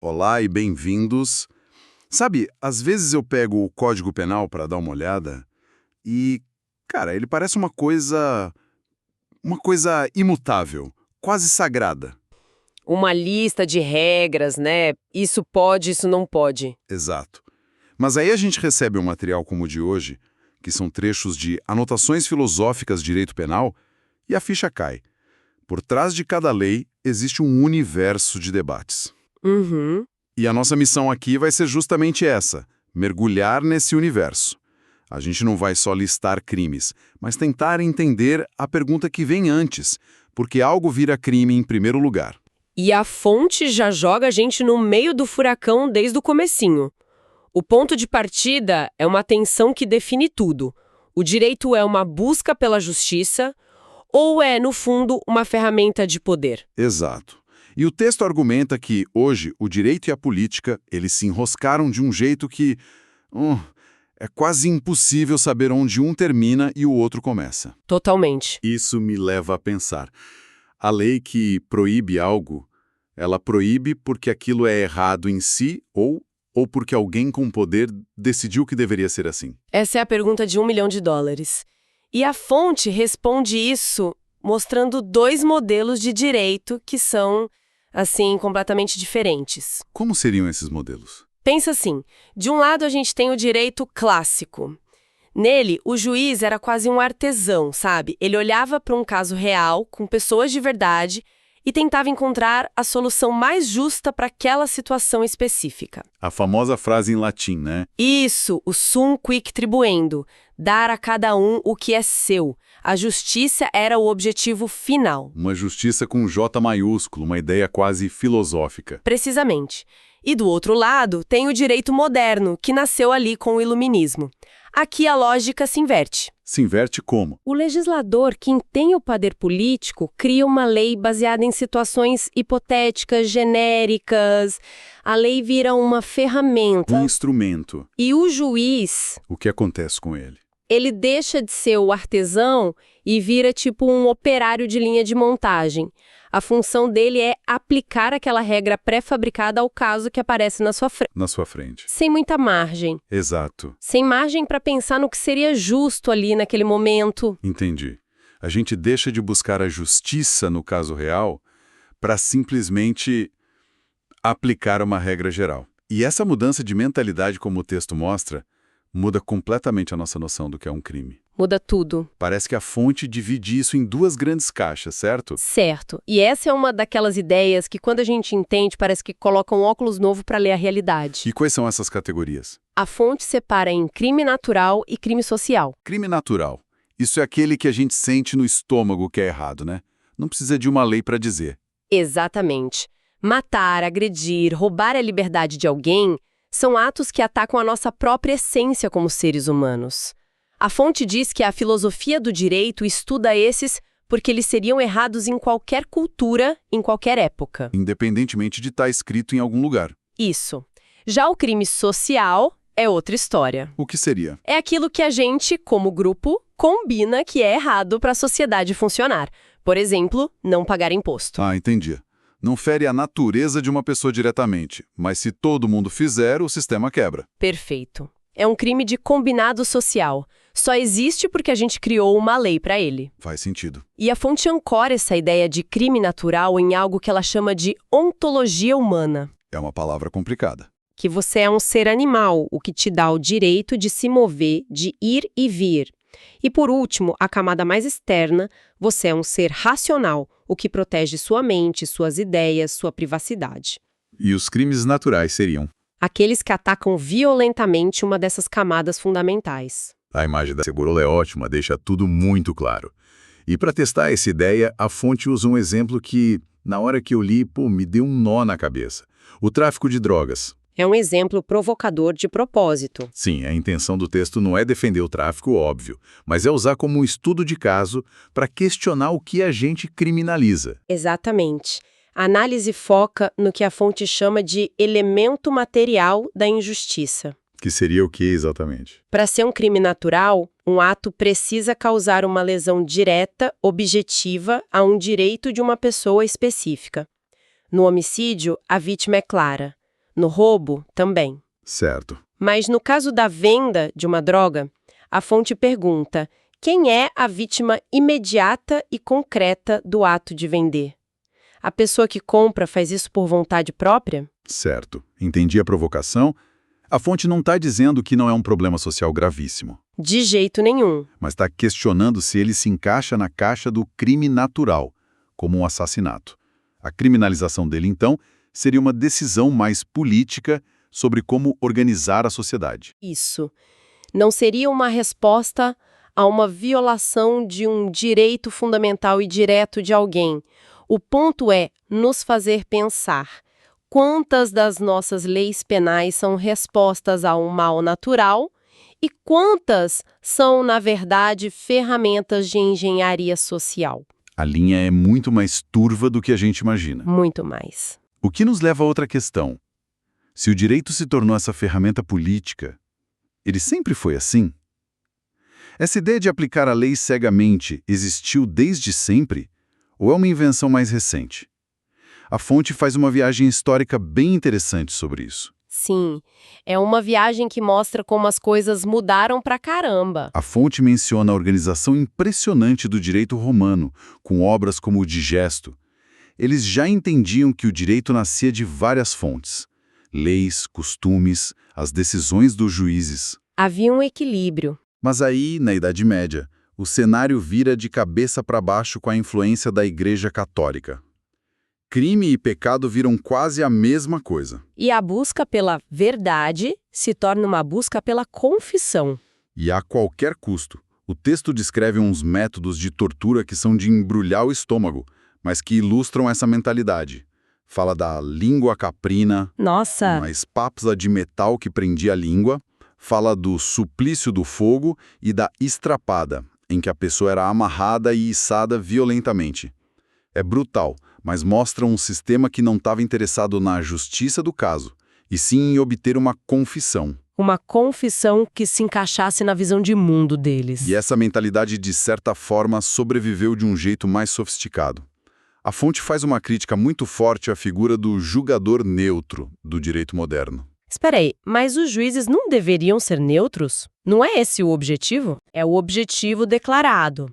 Olá e bem-vindos. Sabe, às vezes eu pego o Código Penal para dar uma olhada e, cara, ele parece uma coisa imutável, quase sagrada. Uma lista de regras, né? Isso pode, isso não pode. Exato. Mas aí a gente recebe um material como o de hoje, que são trechos de anotações filosóficas de direito penal, e a ficha cai. Por trás de cada lei existe um universo de debates. Uhum. E a nossa missão aqui vai ser justamente essa, mergulhar nesse universo. A gente não vai só listar crimes, mas tentar entender a pergunta que vem antes, porque algo vira crime em primeiro lugar. E a fonte já joga a gente no meio do furacão desde o comecinho. O ponto de partida é uma tensão que define tudo. O direito é uma busca pela justiça ou é, no fundo, uma ferramenta de poder? Exato. E o texto argumenta que, hoje, o direito e a política, eles se enroscaram de um jeito que é quase impossível saber onde um termina e o outro começa. Totalmente. Isso me leva a pensar. A lei que proíbe algo, ela proíbe porque aquilo é errado em si ou porque alguém com poder decidiu que deveria ser assim? Essa é a pergunta de $1 milhão. E a fonte responde isso mostrando dois modelos de direito que são, assim, completamente diferentes. Como seriam esses modelos? Pensa assim, de um lado a gente tem o direito clássico. Nele, o juiz era quase um artesão, sabe? Ele olhava para um caso real, com pessoas de verdade, e tentava encontrar a solução mais justa para aquela situação específica. A famosa frase em latim, né? Isso, o sum quic tribuendo, dar a cada um o que é seu. A justiça era o objetivo final. Uma justiça com J maiúsculo, uma ideia quase filosófica. Precisamente. E do outro lado, tem o direito moderno, que nasceu ali com o iluminismo. Aqui a lógica se inverte. Se inverte como? O legislador, quem tem o poder político, cria uma lei baseada em situações hipotéticas, genéricas. A lei vira uma ferramenta. Um instrumento. E o juiz, O que acontece com ele? ele deixa de ser o artesão e vira tipo um operário de linha de montagem. A função dele é aplicar aquela regra pré-fabricada ao caso que aparece na Na sua frente. sem muita margem. Exato. Sem margem para pensar no que seria justo ali naquele momento. Entendi. A gente deixa de buscar a justiça no caso real para simplesmente aplicar uma regra geral. E essa mudança de mentalidade, como o texto mostra, muda completamente a nossa noção do que é um crime. Muda tudo. Parece que a fonte divide isso em duas grandes caixas, certo? Certo. E essa é uma daquelas ideias que, quando a gente entende, parece que coloca um óculos novo para ler a realidade. E quais são essas categorias? A fonte separa em crime natural e crime social. Crime natural. Isso é aquele que a gente sente no estômago que é errado, né? Não precisa de uma lei para dizer. Exatamente. Matar, agredir, roubar a liberdade de alguém são atos que atacam a nossa própria essência como seres humanos. A fonte diz que a filosofia do direito estuda esses porque eles seriam errados em qualquer cultura, em qualquer época. Independentemente de estar escrito em algum lugar. Isso. Já o crime social é outra história. O que seria? É aquilo que a gente, como grupo, combina que é errado para a sociedade funcionar. Por exemplo, não pagar imposto. Ah, entendi. Não fere a natureza de uma pessoa diretamente, mas se todo mundo fizer, o sistema quebra. Perfeito. É um crime de combinado social. Só existe porque a gente criou uma lei para ele. Faz sentido. E a fonte ancora essa ideia de crime natural em algo que ela chama de ontologia humana. É uma palavra complicada. Que você é um ser animal, o que te dá o direito de se mover, de ir e vir. E por último, a camada mais externa, você é um ser racional, o que protege sua mente, suas ideias, sua privacidade. E os crimes naturais seriam? Aqueles que atacam violentamente uma dessas camadas fundamentais. A imagem da Segurola é ótima, deixa tudo muito claro. E para testar essa ideia, a fonte usa um exemplo que, na hora que eu li, me deu um nó na cabeça. O tráfico de drogas. É um exemplo provocador de propósito. Sim, a intenção do texto não é defender o tráfico, óbvio, mas é usar como um estudo de caso para questionar o que a gente criminaliza. Exatamente. A análise foca no que a fonte chama de elemento material da injustiça. Que seria o que exatamente? Para ser um crime natural, um ato precisa causar uma lesão direta, objetiva, a um direito de uma pessoa específica. No homicídio, a vítima é clara. No roubo, também. Certo. Mas no caso da venda de uma droga, a fonte pergunta: quem é a vítima imediata e concreta do ato de vender? A pessoa que compra faz isso por vontade própria? Certo. Entendi a provocação. A fonte não está dizendo que não é um problema social gravíssimo, De jeito nenhum. mas está questionando se ele se encaixa na caixa do crime natural, como um assassinato. A criminalização dele, então, seria uma decisão mais política sobre como organizar a sociedade. Isso. Não seria uma resposta a uma violação de um direito fundamental e direto de alguém. O ponto é nos fazer pensar. Quantas das nossas leis penais são respostas a um mal natural e quantas são, na verdade, ferramentas de engenharia social? A linha é muito mais turva do que a gente imagina. Muito mais. O que nos leva a outra questão. Se o direito se tornou essa ferramenta política, ele sempre foi assim? Essa ideia de aplicar a lei cegamente existiu desde sempre ou é uma invenção mais recente? A fonte faz uma viagem histórica bem interessante sobre isso. Sim, é uma viagem que mostra como as coisas mudaram pra caramba. A fonte menciona a organização impressionante do direito romano, com obras como o Digesto. Eles já entendiam que o direito nascia de várias fontes: leis, costumes, as decisões dos juízes. Havia um equilíbrio. Mas aí, na Idade Média, o cenário vira de cabeça para baixo com a influência da Igreja Católica. Crime e pecado viram quase a mesma coisa. E a busca pela verdade se torna uma busca pela confissão. E a qualquer custo. O texto descreve uns métodos de tortura que são de embrulhar o estômago, mas que ilustram essa mentalidade. Fala da língua caprina, Nossa! uma espápula de metal que prendia a língua. Fala do suplício do fogo e da estrapada, em que a pessoa era amarrada e içada violentamente. É brutal, mas mostra um sistema que não estava interessado na justiça do caso, e sim em obter uma confissão. Uma confissão que se encaixasse na visão de mundo deles. E essa mentalidade, de certa forma, sobreviveu de um jeito mais sofisticado. A fonte faz uma crítica muito forte à figura do julgador neutro do direito moderno. Espera aí, mas os juízes não deveriam ser neutros? Não é esse o objetivo? É o objetivo declarado.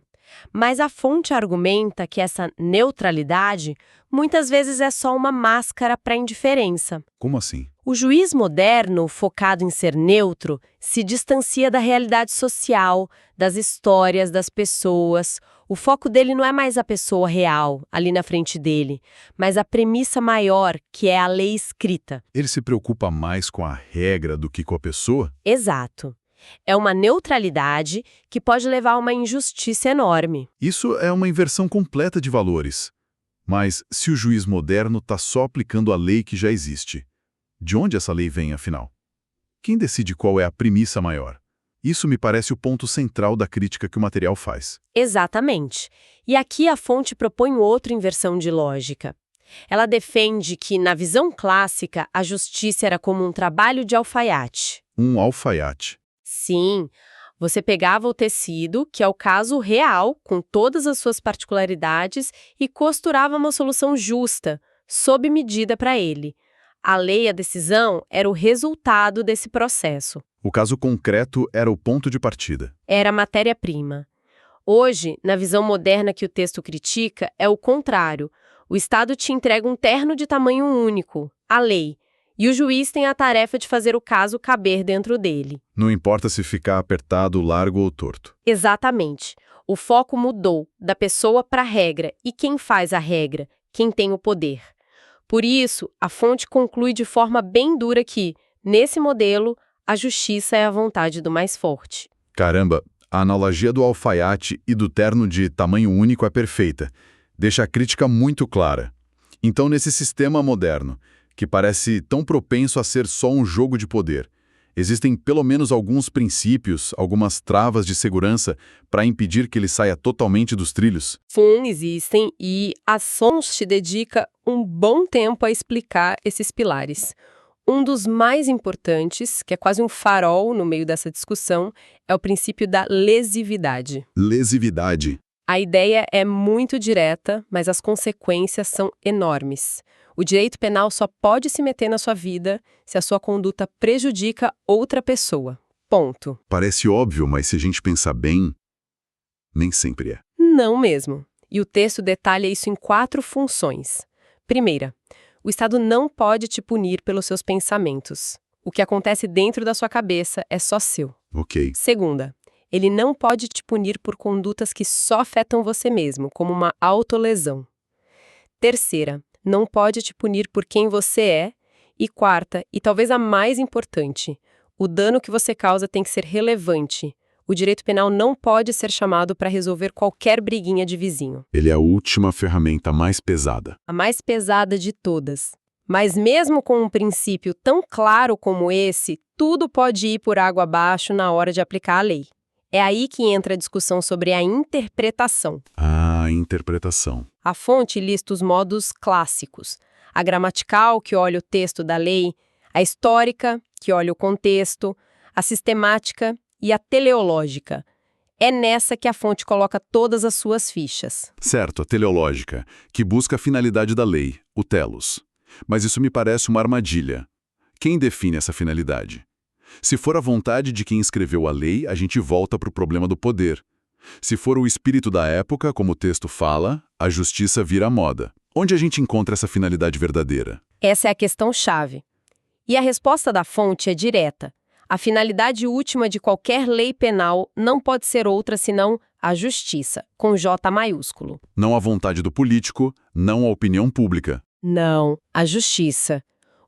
Mas a fonte argumenta que essa neutralidade muitas vezes é só uma máscara para indiferença. Como assim? O juiz moderno, focado em ser neutro, se distancia da realidade social, das histórias das pessoas. O foco dele não é mais a pessoa real, ali na frente dele, mas a premissa maior, que é a lei escrita. Ele se preocupa mais com a regra do que com a pessoa? Exato. É uma neutralidade que pode levar a uma injustiça enorme. Isso é uma inversão completa de valores. Mas se o juiz moderno está só aplicando a lei que já existe, de onde essa lei vem, afinal? Quem decide qual é a premissa maior? Isso me parece o ponto central da crítica que o material faz. Exatamente. E aqui a fonte propõe outra inversão de lógica. Ela defende que, na visão clássica, a justiça era como um trabalho de alfaiate. Um alfaiate. Sim, você pegava o tecido, que é o caso real, com todas as suas particularidades, e costurava uma solução justa, sob medida para ele. A lei, a decisão, era o resultado desse processo. O caso concreto era o ponto de partida. Era a matéria-prima. Hoje, na visão moderna que o texto critica, é o contrário. O Estado te entrega um terno de tamanho único, a lei, e o juiz tem a tarefa de fazer o caso caber dentro dele. Não importa se ficar apertado, largo ou torto. Exatamente. O foco mudou da pessoa para a regra, e quem faz a regra? Quem tem o poder. Por isso, a fonte conclui de forma bem dura que, nesse modelo, a justiça é a vontade do mais forte. Caramba, a analogia do alfaiate e do terno de tamanho único é perfeita. Deixa a crítica muito clara. Então, nesse sistema moderno, que parece tão propenso a ser só um jogo de poder, existem pelo menos alguns princípios, algumas travas de segurança para impedir que ele saia totalmente dos trilhos? Existem, e a Sons te dedica um bom tempo a explicar esses pilares. Um dos mais importantes, que é quase um farol no meio dessa discussão, é o princípio da lesividade. Lesividade. A ideia é muito direta, mas as consequências são enormes. O direito penal só pode se meter na sua vida se a sua conduta prejudica outra pessoa. Ponto. Parece óbvio, mas se a gente pensar bem, nem sempre é. Não mesmo. E o texto detalha isso em 4 funções. Primeira, o Estado não pode te punir pelos seus pensamentos. O que acontece dentro da sua cabeça é só seu. Ok. Segunda, ele não pode te punir por condutas que só afetam você mesmo, como uma autolesão. Terceira, não pode te punir por quem você é. E quarta, e talvez a mais importante, o dano que você causa tem que ser relevante. O direito penal não pode ser chamado para resolver qualquer briguinha de vizinho. Ele é a última ferramenta mais pesada. A mais pesada de todas. Mas mesmo com um princípio tão claro como esse, tudo pode ir por água abaixo na hora de aplicar a lei. É aí que entra a discussão sobre a interpretação. A interpretação. A fonte lista os modos clássicos. A gramatical, que olha o texto da lei, a histórica, que olha o contexto, a sistemática e a teleológica. É nessa que a fonte coloca todas as suas fichas. Certo, a teleológica, que busca a finalidade da lei, o telos. Mas isso me parece uma armadilha. Quem define essa finalidade? Se for a vontade de quem escreveu a lei, a gente volta para o problema do poder. Se for o espírito da época, como o texto fala, a justiça vira moda. Onde a gente encontra essa finalidade verdadeira? Essa é a questão-chave. E a resposta da fonte é direta. A finalidade última de qualquer lei penal não pode ser outra senão a justiça, com J maiúsculo. Não a vontade do político, não a opinião pública. Não, a justiça.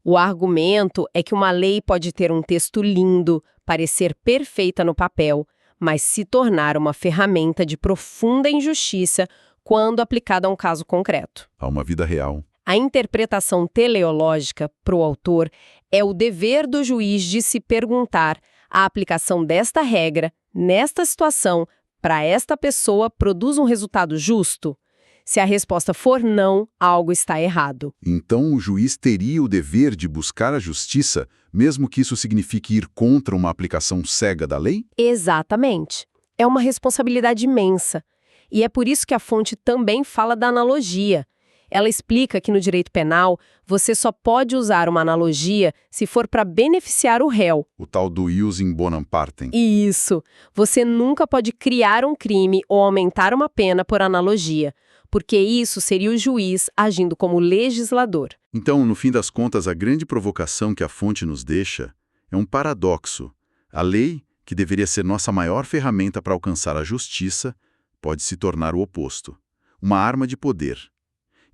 O argumento é que uma lei pode ter um texto lindo, parecer perfeita no papel, mas se tornar uma ferramenta de profunda injustiça quando aplicada a um caso concreto. A uma vida real. A interpretação teleológica, para o autor, é o dever do juiz de se perguntar: a aplicação desta regra, nesta situação, para esta pessoa produz um resultado justo? Se a resposta for não, algo está errado. Então o juiz teria o dever de buscar a justiça, mesmo que isso signifique ir contra uma aplicação cega da lei? Exatamente. É uma responsabilidade imensa. E é por isso que a fonte também fala da analogia. Ela explica que no direito penal, você só pode usar uma analogia se for para beneficiar o réu. O tal do ius in bonum partem. Isso. Você nunca pode criar um crime ou aumentar uma pena por analogia, porque isso seria o juiz agindo como legislador. Então, no fim das contas, a grande provocação que a fonte nos deixa é um paradoxo. A lei, que deveria ser nossa maior ferramenta para alcançar a justiça, pode se tornar o oposto. Uma arma de poder.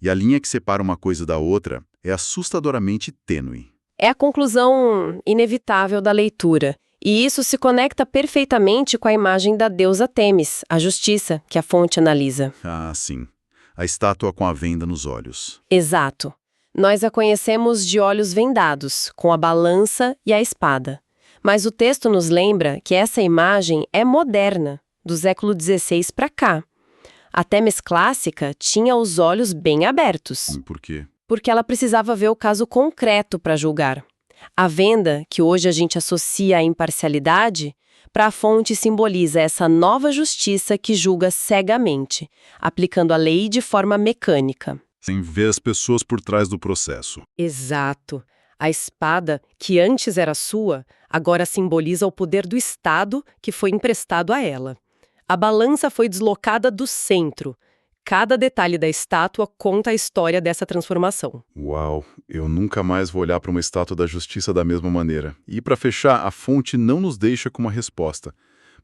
E a linha que separa uma coisa da outra é assustadoramente tênue. É a conclusão inevitável da leitura. E isso se conecta perfeitamente com a imagem da deusa Têmis, a justiça, que a fonte analisa. Ah, sim. A estátua com a venda nos olhos. Exato. Nós a conhecemos de olhos vendados, com a balança e a espada. Mas o texto nos lembra que essa imagem é moderna, do século XVI para cá. A Têmis clássica tinha os olhos bem abertos. Por quê? Porque ela precisava ver o caso concreto para julgar. A venda, que hoje a gente associa à imparcialidade, para a fonte simboliza essa nova justiça que julga cegamente, aplicando a lei de forma mecânica. Sem ver as pessoas por trás do processo. Exato. A espada, que antes era sua, agora simboliza o poder do Estado que foi emprestado a ela. A balança foi deslocada do centro. Cada detalhe da estátua conta a história dessa transformação. Uau, eu nunca mais vou olhar para uma estátua da justiça da mesma maneira. E para fechar, a fonte não nos deixa com uma resposta,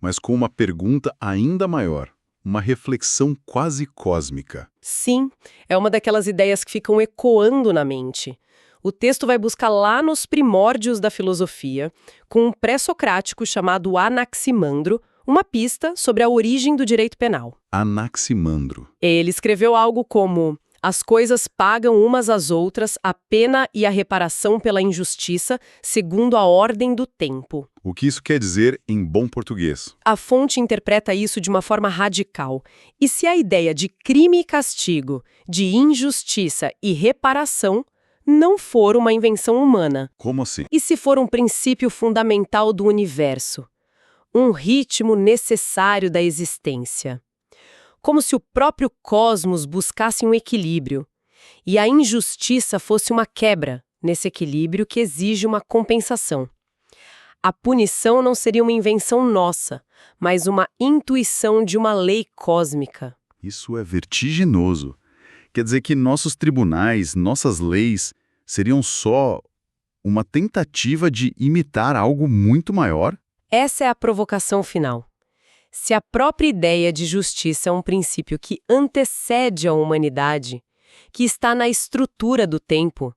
mas com uma pergunta ainda maior, uma reflexão quase cósmica. Sim, é uma daquelas ideias que ficam ecoando na mente. O texto vai buscar lá nos primórdios da filosofia, com um pré-socrático chamado Anaximandro, uma pista sobre a origem do direito penal. Anaximandro. Ele escreveu algo como: as coisas pagam umas às outras a pena e a reparação pela injustiça, segundo a ordem do tempo. O que isso quer dizer em bom português? A fonte interpreta isso de uma forma radical. E se a ideia de crime e castigo, de injustiça e reparação não for uma invenção humana? Como assim? E se for um princípio fundamental do universo? Um ritmo necessário da existência. Como se o próprio cosmos buscasse um equilíbrio. e a injustiça fosse uma quebra nesse equilíbrio que exige uma compensação. A punição não seria uma invenção nossa, mas uma intuição de uma lei cósmica. Isso é vertiginoso. Quer dizer que nossos tribunais, nossas leis, seriam só uma tentativa de imitar algo muito maior? Essa é a provocação final. Se a própria ideia de justiça é um princípio que antecede a humanidade, que está na estrutura do tempo,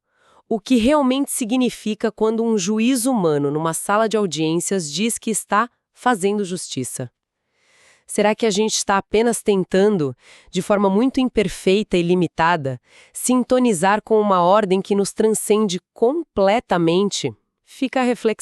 o que realmente significa quando um juiz humano numa sala de audiências diz que está fazendo justiça? Será que a gente está apenas tentando, de forma muito imperfeita e limitada, sintonizar com uma ordem que nos transcende completamente? Fica a reflexão.